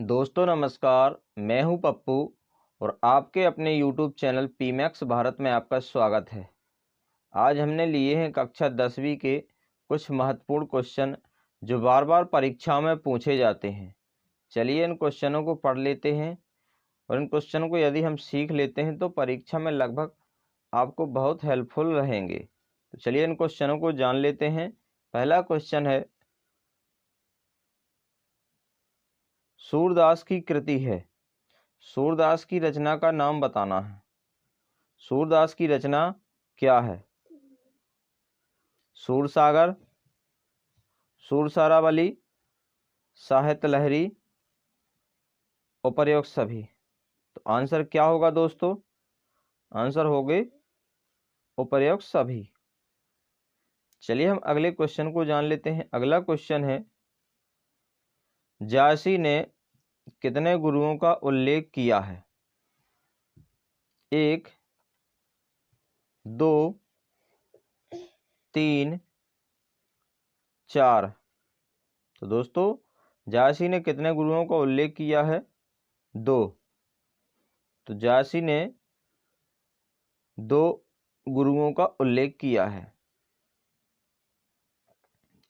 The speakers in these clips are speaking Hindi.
दोस्तों नमस्कार, मैं हूं पप्पू और आपके अपने YouTube चैनल पीमैक्स भारत में आपका स्वागत है। आज हमने लिए हैं कक्षा 10वीं के कुछ महत्वपूर्ण क्वेश्चन जो बार बार परीक्षा में पूछे जाते हैं। चलिए इन क्वेश्चनों को पढ़ लेते हैं और इन क्वेश्चनों को यदि हम सीख लेते हैं तो परीक्षा में लगभग आपको बहुत हेल्पफुल रहेंगे। तो चलिए इन क्वेश्चनों को जान लेते हैं। पहला क्वेश्चन है, सूरदास की कृति है, सूरदास की रचना का नाम बताना है। सूरदास की रचना क्या है? सूरसागर, सूरसारावली, साहित्य लहरी, उपर्युक्त सभी। तो आंसर क्या होगा दोस्तों? आंसर होगे उपर्युक्त सभी। चलिए हम अगले क्वेश्चन को जान लेते हैं। अगला क्वेश्चन है, जायसी ने कितने गुरुओं का उल्लेख किया है? 1, 2, 3, 4। तो दोस्तों जायसी ने कितने गुरुओं का उल्लेख किया है? 2। तो जायसी ने 2 गुरुओं का उल्लेख किया है।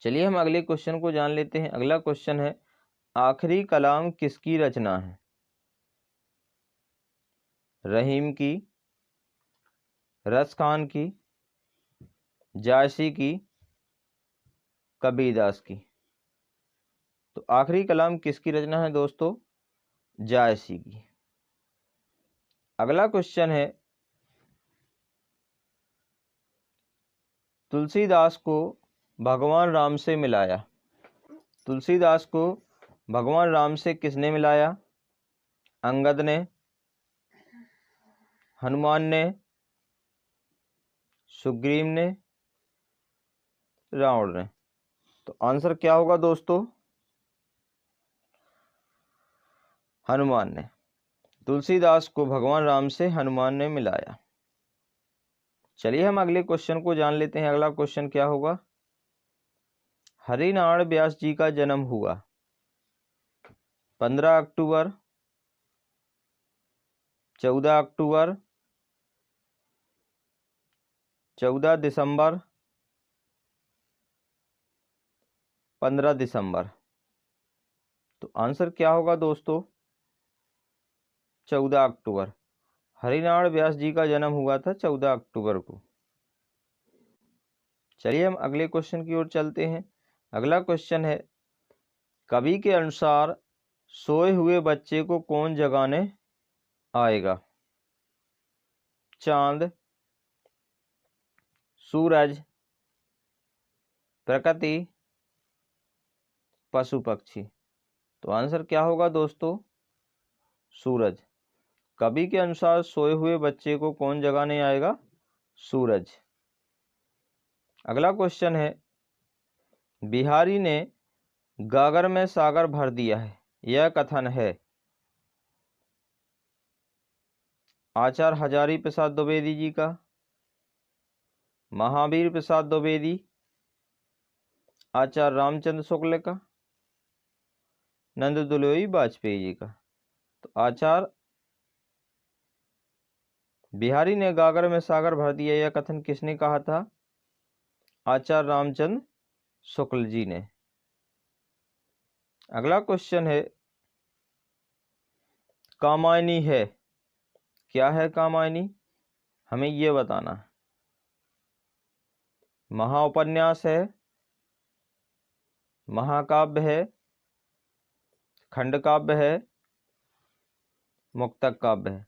चलिए हम अगले क्वेश्चन को जान लेते हैं। अगला क्वेश्चन है, आखिरी कलाम किसकी रचना है? रहीम की, रस खान की, जायसी की, कबीरदास की। तो आखिरी कलाम किसकी रचना है दोस्तों? जायसी की। अगला क्वेश्चन है, तुलसीदास को भगवान राम से मिलाया। तुलसीदास को भगवान राम से किसने मिलाया? अंगद ने, हनुमान ने, सुग्रीव ने, रावण ने। तो आंसर क्या होगा दोस्तों? हनुमान ने। तुलसीदास को भगवान राम से हनुमान ने मिलाया। चलिए हम अगले क्वेश्चन को जान लेते हैं। अगला क्वेश्चन क्या होगा? हरिनारायण व्यास जी का जन्म हुआ 15 अक्टूबर, 14 अक्टूबर, 14 दिसंबर, 15 दिसंबर। तो आंसर क्या होगा दोस्तों? 14 अक्टूबर। हरिनारायण व्यास जी का जन्म हुआ था 14 अक्टूबर को। चलिए हम अगले क्वेश्चन की ओर चलते हैं। अगला क्वेश्चन है, कवि के अनुसार सोए हुए बच्चे को कौन जगाने आएगा? चांद, सूरज, प्रकृति, पशु पक्षी। तो आंसर क्या होगा दोस्तों? सूरज। कवि के अनुसार सोए हुए बच्चे को कौन जगाने आएगा? सूरज। अगला क्वेश्चन है, बिहारी ने गागर में सागर भर दिया है, यह कथन है? आचार्य हजारी प्रसाद द्विवेदी जी का, महावीर प्रसाद द्विवेदी, आचार्य रामचंद्र शुक्ल का, नंद दुलारी वाजपेयी जी का। तो आचार्य बिहारी ने गागर में सागर भर दिया, यह कथन किसने कहा था? आचार्य रामचंद्र शुक्ल जी ने। अगला क्वेश्चन है, कामायनी है, क्या है कामायनी? हमें यह बताना है। महाउपन्यास है, महाकाव्य है, खंड काव्य है, मुक्तक काव्य है।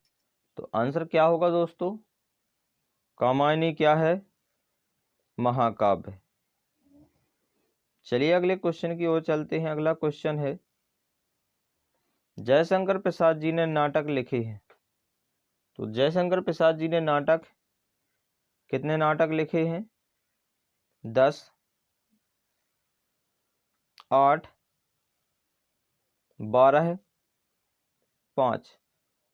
तो आंसर क्या होगा दोस्तों? कामायनी क्या है? महाकाव्य। चलिए अगले क्वेश्चन की ओर चलते हैं। अगला क्वेश्चन है, जयशंकर प्रसाद जी ने नाटक लिखे हैं। तो जयशंकर प्रसाद जी ने नाटक, कितने नाटक लिखे हैं? 10, 8, 12, 5।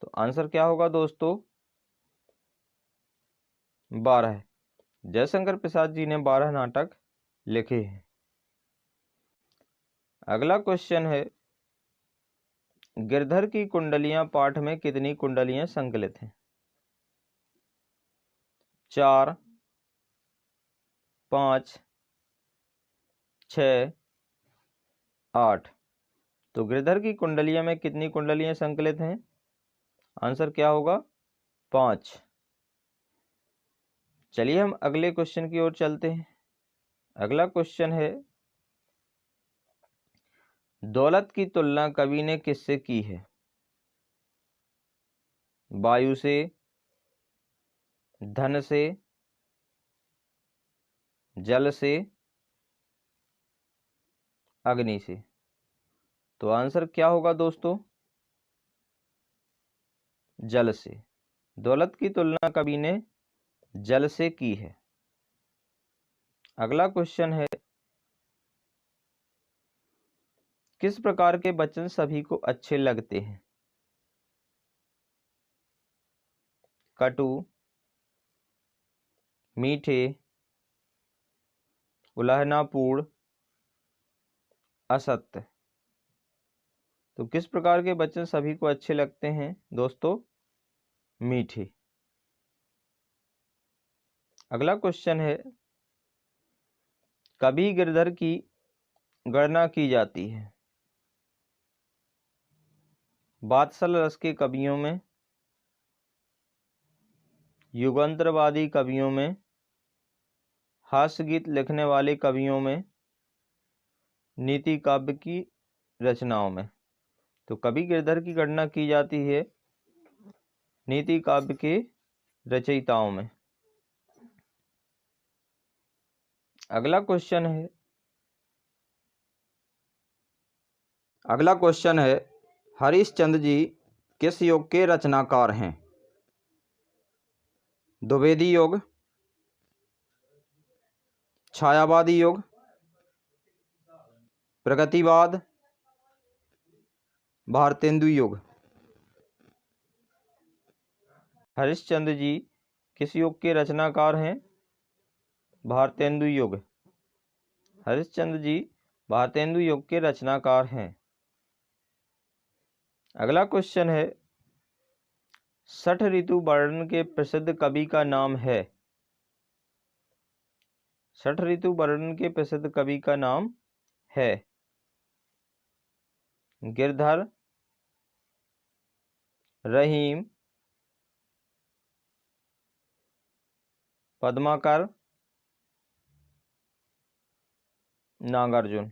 तो आंसर क्या होगा दोस्तों? 12। जयशंकर प्रसाद जी ने 12 नाटक लिखे हैं। अगला क्वेश्चन है, गिरधर की कुंडलियां पाठ में कितनी कुंडलियां संकलित हैं? 4, 5, 6, 8। तो गिरधर की कुंडलियां में कितनी कुंडलियां संकलित हैं? आंसर क्या होगा? 5। चलिए हम अगले क्वेश्चन की ओर चलते हैं। अगला क्वेश्चन है, दौलत की तुलना कवि ने किससे की है? वायु से, धन से, जल से, अग्नि से। तो आंसर क्या होगा दोस्तों? जल से। दौलत की तुलना कवि ने जल से की है। अगला क्वेश्चन है, किस प्रकार के वचन सभी को अच्छे लगते हैं? कटु, मीठे, उलाहनापूर्ण, असत्य। तो किस प्रकार के वचन सभी को अच्छे लगते हैं दोस्तों? मीठे। अगला क्वेश्चन है, कवि गिरधर की गणना की जाती है? वात्सल रस के कवियों में, युगंतरवादी कवियों में, हास्य गीत लिखने वाले कवियों में, नीति काव्य की रचनाओं में। तो कवि गिरधर की गणना की जाती है नीति काव्य के रचयिताओं में। अगला क्वेश्चन है, हरिश्चंद्र जी किस युग के रचनाकार हैं? द्विवेदी युग, छायावादी युग, प्रगतिवाद, भारतेंदु युग। हरिश्चंद्र जी किस युग के रचनाकार हैं? भारतेंदु युग। हरिश्चंद्र जी भारतेंदु युग के रचनाकार हैं। अगला क्वेश्चन है, षठ ऋतु वर्णन के प्रसिद्ध कवि का नाम है? षठ ऋतु वर्णन के प्रसिद्ध कवि का नाम है गिरधर, रहीम, पद्माकर, नागार्जुन।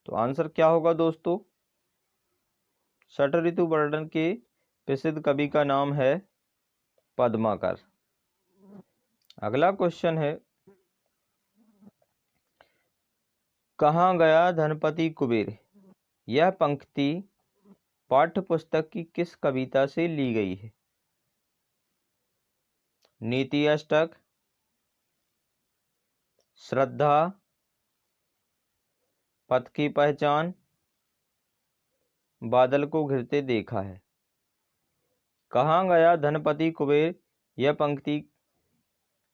तो आंसर क्या होगा दोस्तों? षठ ऋतु वर्णन के प्रसिद्ध कवि का नाम है पद्माकर। अगला क्वेश्चन है, कहाँ गया धनपति कुबेर? यह पंक्ति पाठ्य पुस्तक की किस कविता से ली गई है? नीति अष्टक, श्रद्धा, पथ की पहचान, बादल को घिरते देखा है। कहाँ गया धनपति कुबेर यह पंक्ति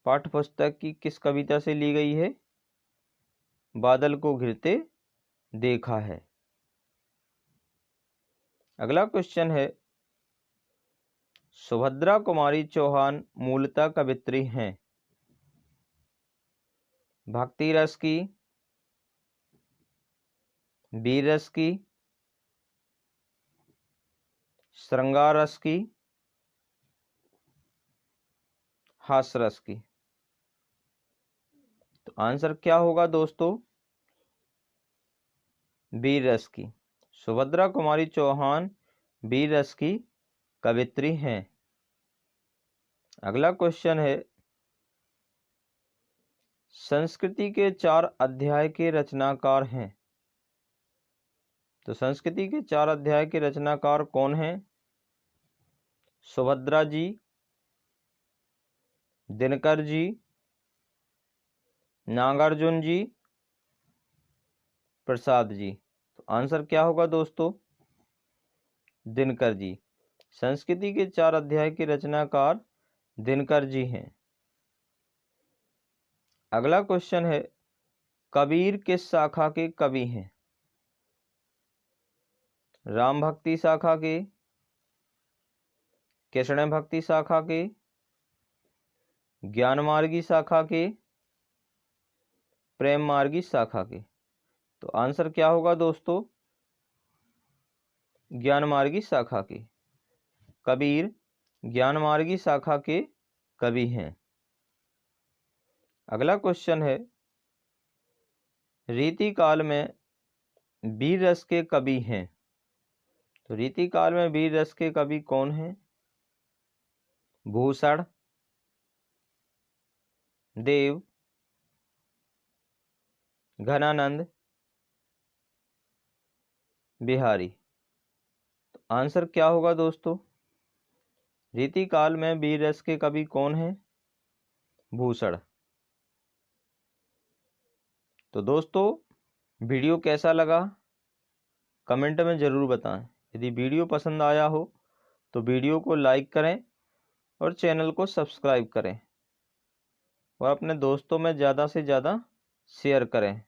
पाठ्य पुस्तक की किस कविता से ली गई है? बादल को घिरते देखा है। अगला क्वेश्चन है, सुभद्रा कुमारी चौहान मूलतः कवित्री हैं? भक्ति रस की, वीर रस की, श्रृंगार रस की, हास्य रस की। तो आंसर क्या होगा दोस्तों? वीर रस की। सुभद्रा कुमारी चौहान वीर रस की कवित्री हैं। अगला क्वेश्चन है, संस्कृति के 4 अध्याय के रचनाकार हैं? तो संस्कृति के 4 अध्याय के रचनाकार कौन हैं? सुभद्रा जी, दिनकर जी, नागार्जुन जी, प्रसाद जी। तो आंसर क्या होगा दोस्तों? दिनकर जी। संस्कृति के 4 अध्याय के रचनाकार दिनकर जी हैं। अगला क्वेश्चन है, कबीर किस शाखा के कवि हैं? राम भक्ति शाखा के, कृष्ण भक्ति शाखा के, ज्ञान मार्गी शाखा के, प्रेम मार्गी शाखा के। तो आंसर क्या होगा दोस्तों? ज्ञान मार्गी शाखा के। कबीर ज्ञान मार्गी शाखा के कवि हैं। अगला क्वेश्चन है, रीति काल में वीर रस के कवि हैं। तो रीति काल में वीर रस के कवि कौन हैं? भूषण, देव, घनानंद, बिहारी। तो आंसर क्या होगा दोस्तों? रीति काल में वीर रस के कवि कौन हैं? भूषण। तो दोस्तों वीडियो कैसा लगा कमेंट में ज़रूर बताएं। यदि वीडियो पसंद आया हो तो वीडियो को लाइक करें और चैनल को सब्सक्राइब करें और अपने दोस्तों में ज़्यादा से ज़्यादा शेयर करें।